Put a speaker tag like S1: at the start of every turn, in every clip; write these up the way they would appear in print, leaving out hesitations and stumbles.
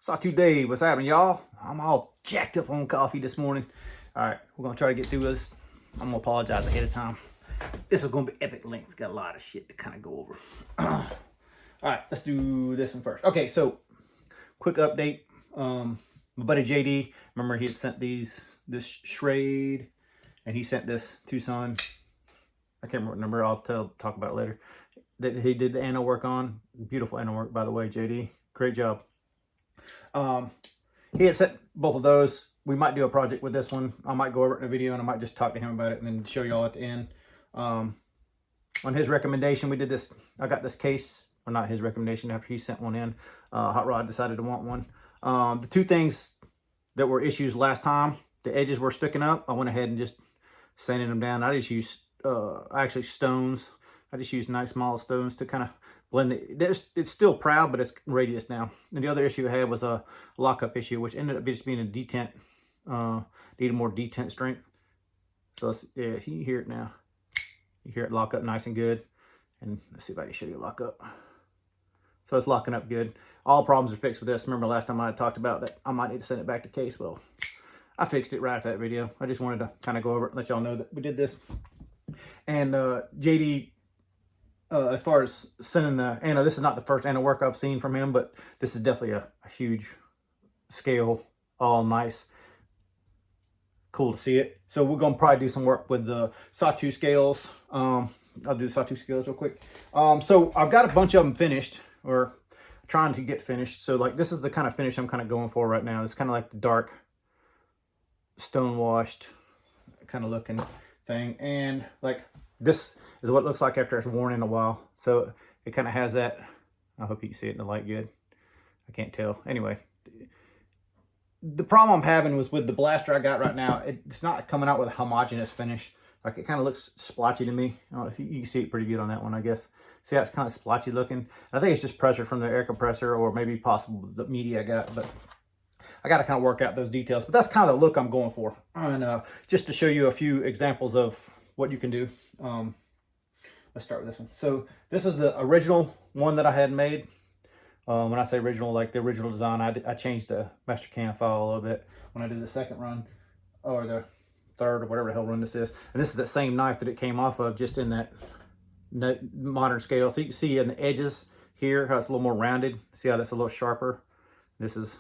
S1: Sawtooth Dave, what's happening, y'all? I'm all jacked up on coffee this morning. All right, we're gonna try to get through this. I'm gonna apologize ahead of time. This is gonna be epic length. Got a lot of shit to kind of go over. All right, let's do this one first. Okay, so quick update. My buddy JD, remember he had sent this Schrade, and he sent this Tucson. I can't remember what number. I'll talk about it later. That he did the anno work on. Beautiful anno work, by the way, JD. Great job. He had sent both of those. We might do a project with this one. I might go over it in a video, and I might just talk to him about it and then show y'all at the end. On his recommendation, we did this. I got this case, or not his recommendation, after he sent one in. Hot Rod decided to want one. The two things that were issues last time, the edges were sticking up. I went ahead and just sanded them down. I just used actually stones. I just used nice small stones to kind of blend it. It's still proud, but it's radius now. And the other issue I had was a lockup issue, which ended up just being a detent. Needed more detent strength. So yeah, you hear it now. You hear it lock up nice and good. And let's see if I can show you lock up. So it's locking up good. All problems are fixed with this. Remember last time I talked about that I might need to send it back to case. Well, I fixed it right after that video. I just wanted to kind of go over it and let y'all know that we did this. And JD, as far as sending the anno, this is not the first anno work I've seen from him, but this is definitely a huge scale, all nice. Cool to see it. So we're gonna probably do some work with the Sawtooth scales. I'll do the Sawtooth scales real quick. So I've got a bunch of them finished, or trying to get finished. So like this is the kind of finish I'm kind of going for right now. It's kind of like the dark stone washed kind of looking thing, and like this is what it looks like after it's worn in a while. So it kind of has that. I hope you can see it in the light good. I can't tell. Anyway, the problem I'm having was with the blaster I got right now. It's not coming out with a homogeneous finish. Like it kind of looks splotchy to me. I don't know if you can see it pretty good on that one, I guess. See how it's kind of splotchy looking? I think it's just pressure from the air compressor, or maybe possible the media I got, but I got to kind of work out those details. But that's kind of the look I'm going for. And just to show you a few examples of what you can do. Let's start with this one. So this is the original one that I had made. When I say original, like the original design, I changed the Mastercam file a little bit when I did the second run, or the third, or whatever the hell run this is. And this is the same knife that it came off of, just in that modern scale. So you can see in the edges here how it's a little more rounded. See how that's a little sharper? This is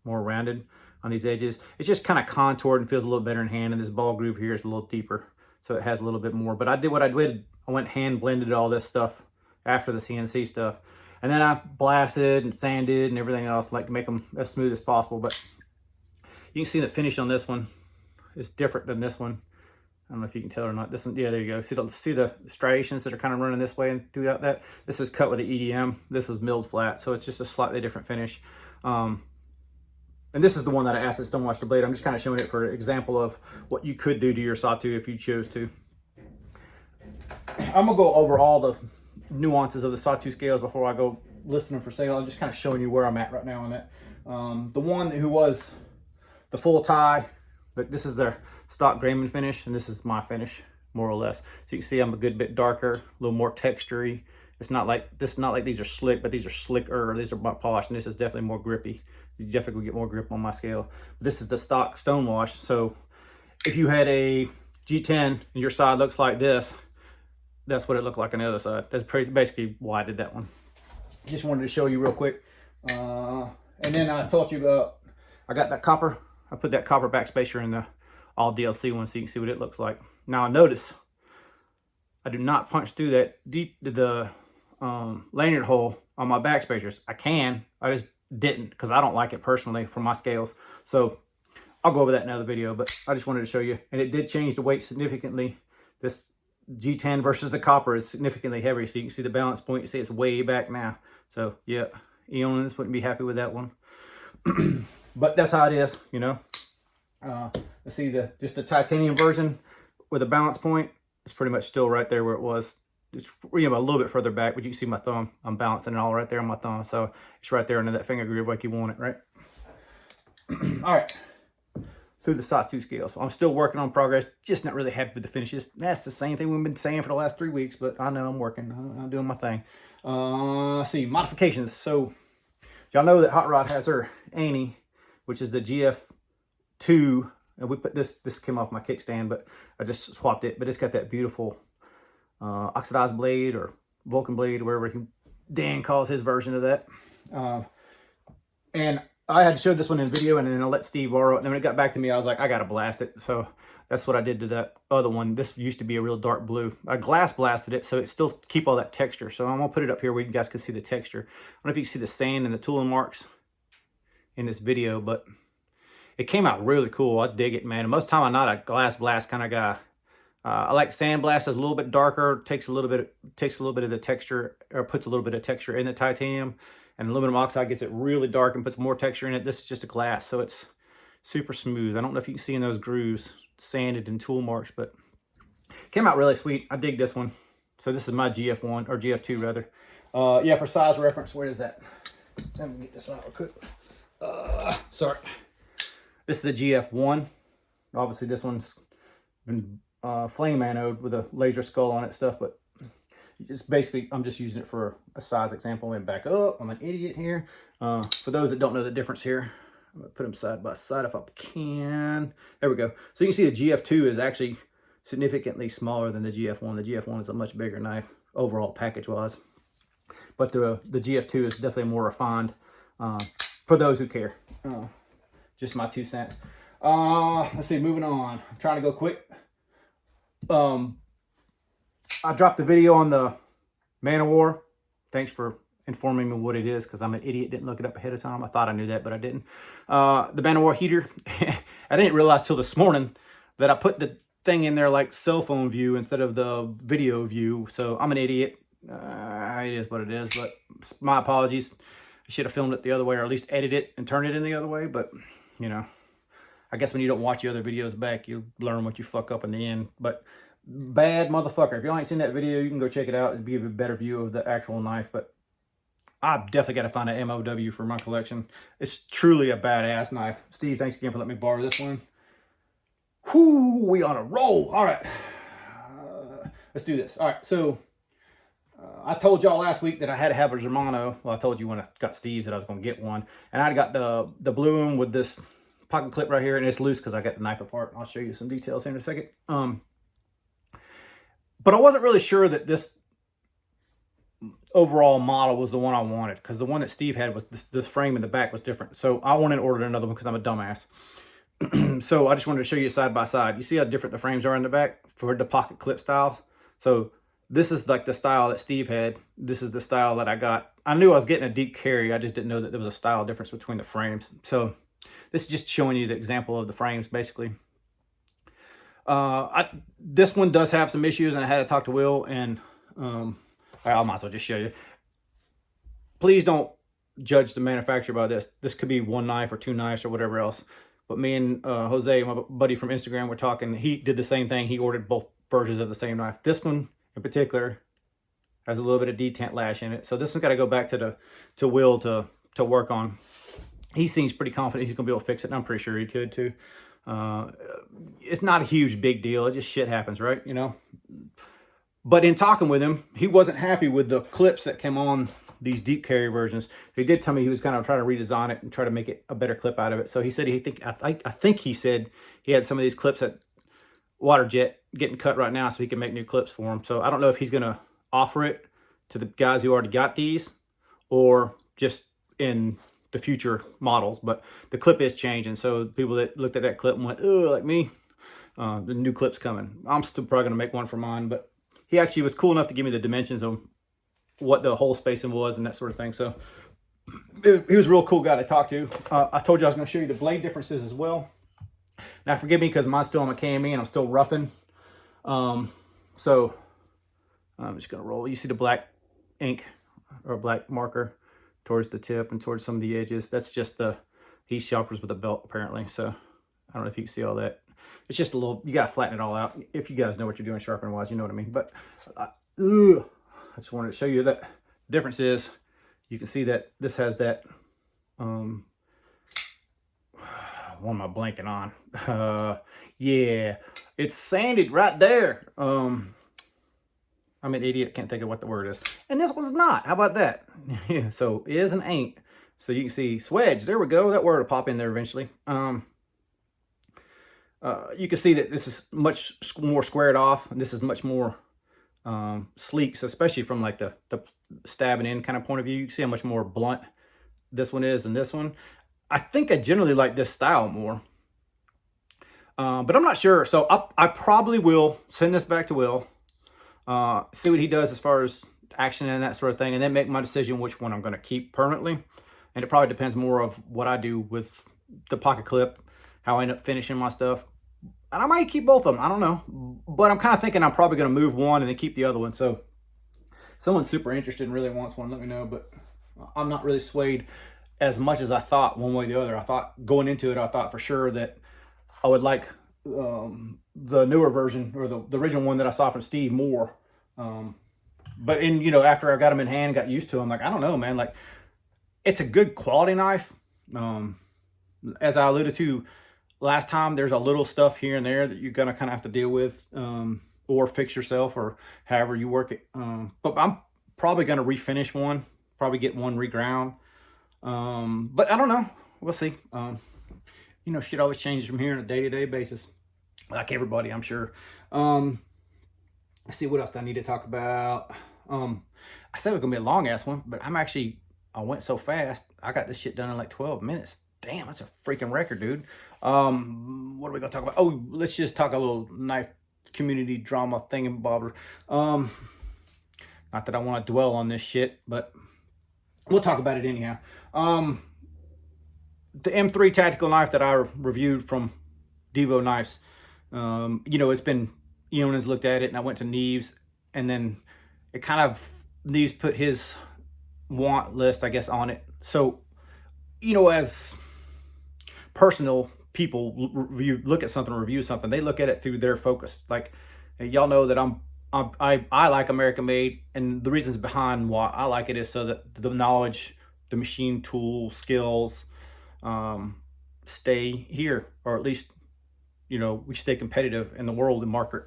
S1: more rounded on these edges. It's just kind of contoured and feels a little better in hand. And this ball groove here is a little deeper, so it has a little bit more. But I did what I did. I went hand blended all this stuff after the CNC stuff. And then I blasted and sanded and everything else, like to make them as smooth as possible. But you can see the finish on this one is different than this one. I don't know if you can tell or not. This one, yeah, there you go. See the striations that are kind of running this way and throughout that. This is cut with the EDM. This was milled flat, so it's just a slightly different finish. And this is the one that I asked at Stonewash the Blade. I'm just kind of showing it for an example of what you could do to your Sawtooth if you chose to. I'm gonna go over all the nuances of the Sawtooth scales before I go listing them for sale. I'm just kind of showing you where I'm at right now on that. The one who was the full tie, but this is their stock Grayman finish, and this is my finish, more or less. So you can see I'm a good bit darker, a little more textury. It's not like these are slick, but these are slicker. These are more polished, and this is definitely more grippy. You definitely get more grip on my scale. But this is the stock Stonewash. So if you had a G10 and your side looks like this, that's what it looked like on the other side. That's basically why I did that one. Just wanted to show you real quick. And then I told you about, I got that copper. I put that copper backspacer in the all DLC one so you can see what it looks like. Now notice, I do not punch through that the lanyard hole on my backspacers. I can, I just didn't because I don't like it personally for my scales. So I'll go over that in another video, but I just wanted to show you. And it did change the weight significantly. This G10 versus the copper is significantly heavier. So you can see the balance point. You see it's way back now. So yeah, Eons wouldn't be happy with that one. But that's how it is, you know. Let's see just the titanium version with a balance point. It's pretty much still right there where it was. Just a little bit further back, but you can see my thumb. I'm balancing it all right there on my thumb. So it's right there under that finger groove like you want it, right? All right. Through the Sawtooth scale. So I'm still working on progress, just not really happy with the finishes. That's the same thing we've been saying for the last 3 weeks, but I know I'm working. I'm doing my thing. Let's see, modifications. So Y'all know that Hot Rod has her Annie, which is the GF2. And we put this came off my kickstand, but I just swapped it. But it's got that beautiful oxidized blade or Vulcan blade, wherever Dan calls his version of that. And I had showed this one in video, and then I let Steve borrow it. And then when it got back to me, I was like, I gotta blast it. So that's what I did to that other one. This used to be a real dark blue. I glass blasted it, so it still keep all that texture. So I'm gonna put it up here where you guys can see the texture. I don't know if you can see the sand and the tooling marks in this video, but it came out really cool. I dig it, man. And most of the time I'm not a glass blast kind of guy. I like sand blast. It's a little bit darker, takes a little bit of the texture, or puts a little bit of texture in the titanium. And aluminum oxide gets it really dark and puts more texture in it. This is just a glass, so it's super smooth. I don't know if you can see in those grooves, sanded and tool marks, but came out really sweet. I dig this one. So this is my GF1, or GF2 rather. Yeah, for size reference, where is that? Let me get this one out real quick. Sorry. This is the GF1. Obviously this one's been flame anode with a laser skull on it stuff, but just basically I'm just using it for a size example. And back up, I'm an idiot here. For those that don't know the difference here, I'm gonna put them side by side if I can. There we go. So you can see the GF2 is actually significantly smaller than the GF1. The GF1 is a much bigger knife overall package wise, but the GF2 is definitely more refined for those who care. Just my 2 cents. Let's see, moving on. I'm trying to go quick. I dropped the video on the Man of War. Thanks for informing me what it is, because I'm an idiot, didn't look it up ahead of time. I thought I knew that, but I didn't. The Man of War heater. I didn't realize till this morning that I put the thing in there like cell phone view instead of the video view. So I'm an idiot. It is what it is, but my apologies. I should have filmed it the other way, or at least edit it and turn it in the other way. But, you know, I guess when you don't watch the other videos back, you learn what you fuck up in the end. But bad motherfucker. If y'all ain't seen that video, you can go check it out. It'd give you a better view of the actual knife. But I've definitely got to find an MOW for my collection. It's truly a badass knife. Steve, thanks again for letting me borrow this one. Whoo, we on a roll. All right. Let's do this. All right, so I told y'all last week that I had to have a Germano. Well, I told you when I got Steve's that I was going to get one. And I got the blue one with this pocket clip right here, and it's loose because I got the knife apart. I'll show you some details here in a second. But I wasn't really sure that this overall model was the one I wanted, because the one that Steve had was this frame in the back was different. So I went and ordered another one because I'm a dumbass. So I just wanted to show you side by side. You see how different the frames are in the back for the pocket clip style? So this is like the style that Steve had. This is the style that I got. I knew I was getting a deep carry. I just didn't know that there was a style difference between the frames. So this is just showing you the example of the frames, basically. This one does have some issues, and I had to talk to Will, and I might as well just show you. Please don't judge the manufacturer by this. This could be one knife or two knives or whatever else. But me and Jose, my buddy from Instagram, were talking. He did the same thing. He ordered both versions of the same knife. This one in particular has a little bit of detent lash in it. So this one's got to go back to Will to work on. He seems pretty confident he's going to be able to fix it, and I'm pretty sure he could too. It's not a huge big deal. It just shit happens, right? You know? But in talking with him, he wasn't happy with the clips that came on these deep carry versions. He did tell me he was kind of trying to redesign it and try to make it a better clip out of it. So he said I think he said he had some of these clips at Waterjet getting cut right now so he can make new clips for them. So I don't know if he's going to offer it to the guys who already got these or just in the future models. But the clip is changing. So people that looked at that clip and went, oh, like me, the new clip's coming. I'm still probably going to make one for mine, but he actually was cool enough to give me the dimensions of what the hole spacing was and that sort of thing. So he was a real cool guy to talk to. I told you I was going to show you the blade differences as well. Now forgive me because mine's still on my KME and I'm still roughing. So I'm just going to roll. You see the black ink or black marker towards the tip and towards some of the edges. That's just the heat sharpers with a belt apparently. So I don't know if you can see all that. It's just a little, you got to flatten it all out. If you guys know what you're doing sharpening wise, you know what I mean. But I just wanted to show you that the difference is you can see that this has that, what am I blanking on? Yeah, it's sanded right there. I'm an idiot, can't think of what the word is. And this one's not. How about that? Yeah, so is and ain't. So you can see swedge. There we go. That word will pop in there eventually. You can see that this is much more squared off, and this is much more sleek, so especially from like the stabbing in kind of point of view. You can see how much more blunt this one is than this one. I think I generally like this style more, but I'm not sure. So I probably will send this back to Will, see what he does as far as action and that sort of thing, and then make my decision which one I'm going to keep permanently. And it probably depends more of what I do with the pocket clip, how I end up finishing my stuff. And I might keep both of them. I don't know. But I'm kind of thinking I'm probably going to move one and then keep the other one. So if someone's super interested and really wants one, let me know. But I'm not really swayed as much as I thought one way or the other. I thought going into it, I thought for sure that I would like the newer version, or the original one that I saw from Steve more. But after I got them in hand, got used to them, like, I don't know, man. Like, it's a good quality knife. As I alluded to last time, there's a little stuff here and there that you're gonna kind of have to deal with, or fix yourself, or however you work it. But I'm probably gonna refinish one, probably get one reground. But I don't know. We'll see. Shit always changes from here on a day-to-day basis, like everybody, I'm sure. Let's see, what else do I need to talk about? I said it was gonna be a long ass one, but I went so fast. I got this shit done in like 12 minutes. Damn, that's a freaking record, dude. What are we gonna talk about? Oh, let's just talk a little knife community drama thingamabobber. Not that I want to dwell on this shit, but we'll talk about it anyhow. The M3 tactical knife that I reviewed from Devo Knives. It's been, Eon has looked at it, and I went to Neves, and then it kind of, Neves put his want list, I guess, on it. So, as personal people look at something, review something, they look at it through their focus. Like, y'all know that I like American made, and the reasons behind why I like it is so that the knowledge, the machine tool skills, stay here, or at least we stay competitive in the world and market.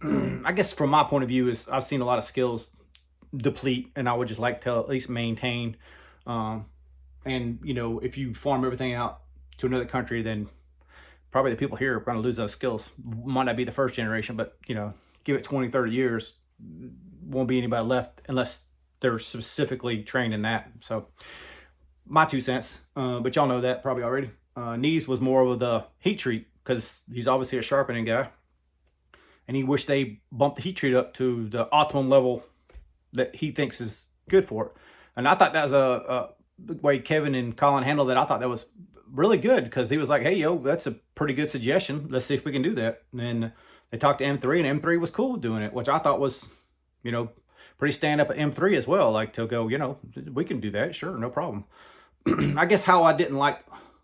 S1: I guess from my point of view is I've seen a lot of skills deplete, and I would just like to at least maintain. And if you farm everything out to another country, then probably the people here are going to lose those skills. Might not be the first generation, but give it 20, 30 years, won't be anybody left unless they're specifically trained in that. So my 2 cents, but y'all know that probably already. Neves was more of the heat treat, because he's obviously a sharpening guy, and he wished they bumped the heat treat up to the optimum level that he thinks is good for it. And I thought that was the way Kevin and Colin handled it. I thought that was really good, because he was like, hey, yo, that's a pretty good suggestion. Let's see if we can do that. And then they talked to M3, and M3 was cool doing it, which I thought was, pretty stand up at M3 as well. Like, to go, we can do that. Sure, no problem. I guess how I didn't like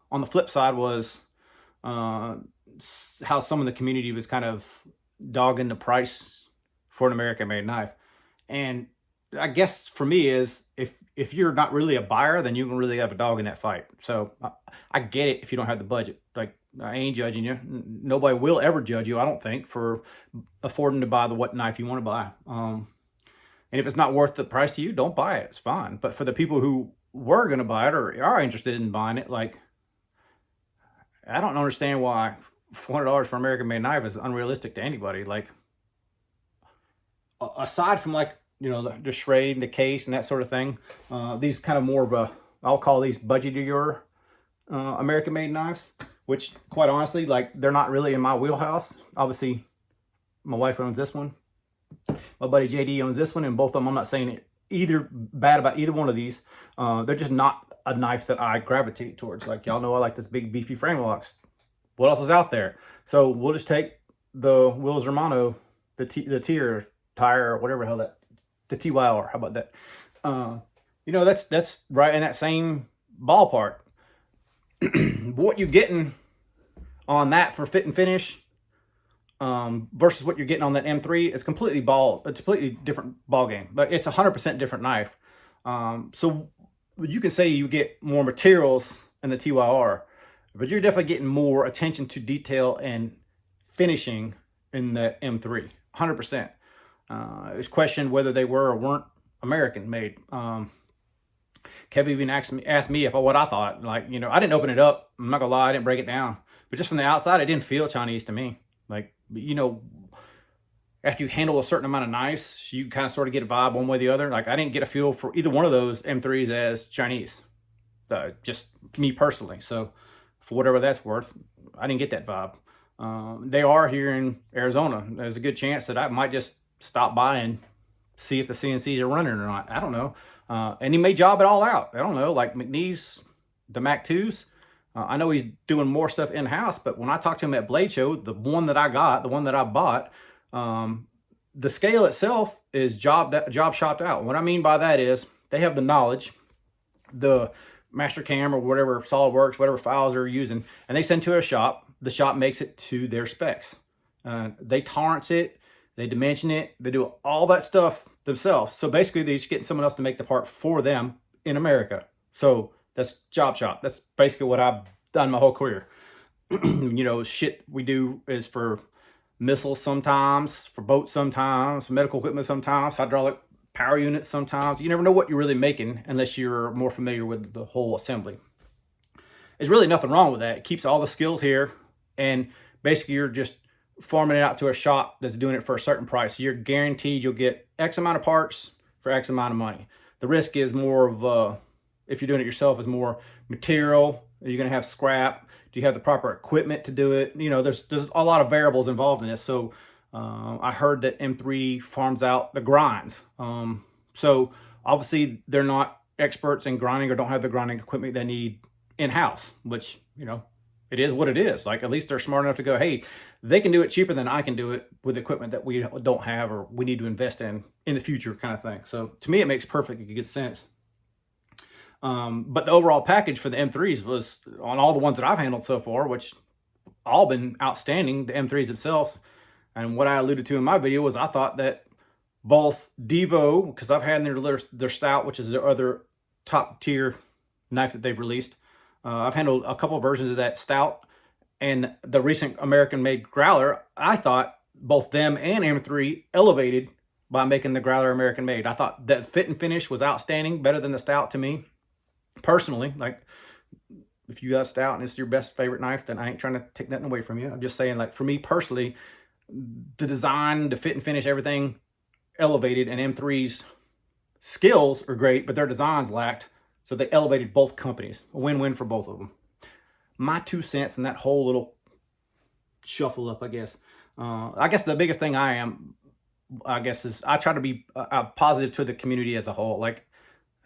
S1: on the flip side was how some of the community was kind of dogging the price for an American made knife. And I guess for me is, if you're not really a buyer, then you can really have a dog in that fight. So I get it if you don't have the budget. Like, I ain't judging you. Nobody will ever judge you, I don't think, for affording to buy what knife you want to buy. And if it's not worth the price to you, don't buy it. It's fine. But for the people who were going to buy it or are interested in buying it, like, I don't understand why $400 for American made knife is unrealistic to anybody. Like, aside from like, the Schrade and the case and that sort of thing, these kind of more of I'll call these budgetier American made knives, which quite honestly, like, they're not really in my wheelhouse. Obviously, my wife owns this one. My buddy JD owns this one, and both of them, I'm not saying either bad about either one of these. They're just not a knife that I gravitate towards. Like, y'all know I like this big beefy frame locks. What else is out there? So we'll just take the Wills Romano, the tier tire, or whatever the hell that, the TYR. How about that? That's right in that same ballpark. What you're getting on that for fit and finish, versus what you're getting on that M3 is a completely different ball game. But it's 100% different knife. So you can say you get more materials in the TYR, but you're definitely getting more attention to detail and finishing in the M3, 100%. It was questioned whether they were or weren't American made. Kev even asked me if what I thought. Like, you know, I didn't open it up. I'm not gonna lie, I didn't break it down. But just from the outside, it didn't feel Chinese to me. Like, you know, after you handle a certain amount of knives, you kind of sort of get a vibe one way or the other. Like, I didn't get a feel for either one of those M3s as Chinese. Just me personally. So for whatever that's worth, I didn't get that vibe. They are here in Arizona. There's a good chance that I might just stop by and see if the CNCs are running or not. I don't know. And he may job it all out. I don't know, like McNeese, the Mac 2s. I know he's doing more stuff in-house, but when I talked to him at Blade Show, the one that I got, the one that I bought, the scale itself is job shopped out. What I mean by that is they have the knowledge, the Mastercam or whatever, SolidWorks, whatever files they're using, and they send to a shop. The shop makes it to their specs. They tolerance it, they dimension it, they do all that stuff themselves. So basically they're just getting someone else to make the part for them in America. So that's job shop. That's basically what I've done my whole career. You know, shit we do is for missiles sometimes, for boats sometimes, medical equipment sometimes, hydraulic power units sometimes. You never know what you're really making unless you're more familiar with the whole assembly. There's really nothing wrong with that. It keeps all the skills here, and basically you're just farming it out to a shop that's doing it for a certain price. So you're guaranteed you'll get X amount of parts for X amount of money. The risk is more of, if you're doing it yourself, is more material. Are you going to have scrap? Do you have the proper equipment to do it? You know, there's a lot of variables involved in this. So I heard that M3 farms out the grinds. So obviously they're not experts in grinding or don't have the grinding equipment they need in-house, which, you know, it is what it is. Like, at least they're smart enough to go, hey, they can do it cheaper than I can do it with equipment that we don't have or we need to invest in the future, kind of thing. So to me, it makes perfect good sense. But the overall package for the M3s was, on all the ones that I've handled so far, which all been outstanding, the M3s themselves. And what I alluded to in my video was I thought that both Devo, because I've had their Stout, which is their other top tier knife that they've released. I've handled a couple of versions of that Stout, and the recent American-made Growler. I thought both them and M3 elevated by making the Growler American-made. I thought that fit and finish was outstanding, better than the Stout to me, personally. Like, if you got Stout and it's your best favorite knife, then I ain't trying to take nothing away from you. I'm just saying, like, for me personally, the design, the fit and finish, everything elevated, and M3's skills are great, but their designs lacked. So they elevated both companies. A win-win for both of them. My 2 cents in that whole little shuffle up, I guess. I guess the biggest thing is I try to be positive to the community as a whole. Like,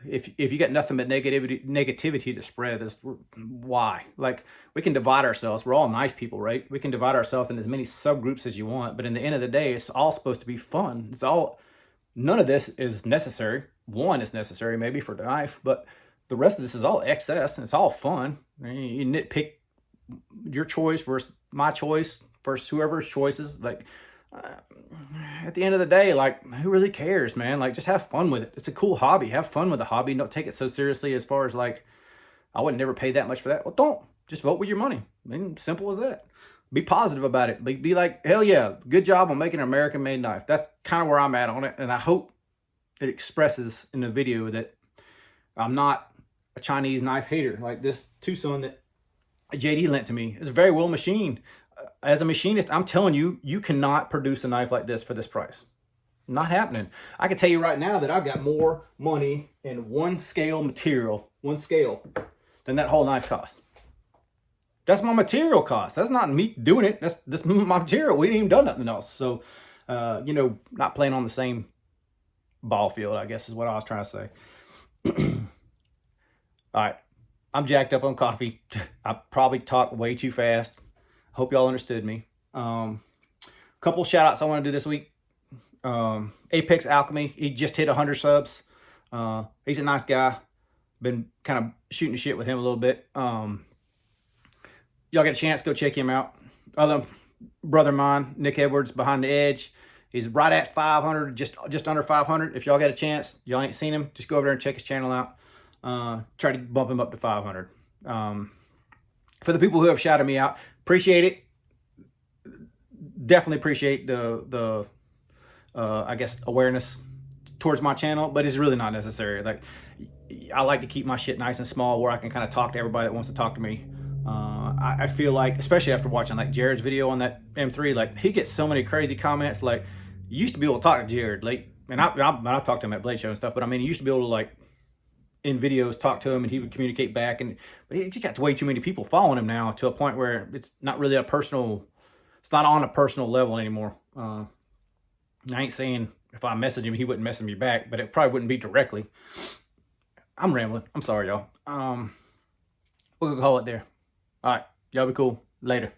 S1: if you got nothing but negativity to spread, that's why. Like, we can divide ourselves. We're all nice people, right? We can divide ourselves in as many subgroups as you want, but in the end of the day, it's all supposed to be fun. None of this is necessary. One is necessary maybe for the knife, but the rest of this is all excess, and it's all fun. You nitpick your choice versus my choice versus whoever's choices. Like, at the end of the day, like, who really cares, man? Like, just have fun with it. It's a cool hobby. Have fun with the hobby. Don't take it so seriously as far as, like, I would never pay that much for that. Well, don't. Just vote with your money. I mean, simple as that. Be positive about it. Be like, hell yeah, good job on making an American-made knife. That's kind of where I'm at on it, and I hope it expresses in the video that I'm not a Chinese knife hater. Like, this Tucson that JD lent to me is very well machined. As a machinist, I'm telling you, you cannot produce a knife like this for this price. Not happening. I can tell you right now that I've got more money in one scale material, than that whole knife cost. That's my material cost. That's not me doing it. That's my material. We ain't even done nothing else. So, you know, not playing on the same ball field, I guess is what I was trying to say. All right. I'm jacked up on coffee. I probably talked way too fast. Hope y'all understood me. Couple shout outs I want to do this week. Apex Alchemy. He just hit 100 subs. He's a nice guy. Been kind of shooting the shit with him a little bit. Y'all get a chance, go check him out. Other brother of mine, Nick Edwards, Behind the Edge. He's right at 500, just under 500. If y'all get a chance, y'all ain't seen him, just go over there and check his channel out. Try to bump him up to 500. For the people who have shouted me out, appreciate it. Definitely appreciate the I guess, awareness towards my channel, but it's really not necessary. Like, I like to keep my shit nice and small where I can kind of talk to everybody that wants to talk to me. I feel like, especially after watching like Jared's video on that M3, like he gets so many crazy comments. Like, you used to be able to talk to Jared, like, and I talked to him at Blade Show and stuff, but I mean, you used to be able to, like, in videos, talk to him and he would communicate back. But he got way too many people following him now, to a point where it's not really it's not on a personal level anymore. I ain't saying if I message him, he wouldn't message me back, but it probably wouldn't be directly. I'm rambling. I'm sorry, y'all. We'll call it there. All right. Y'all be cool. Later.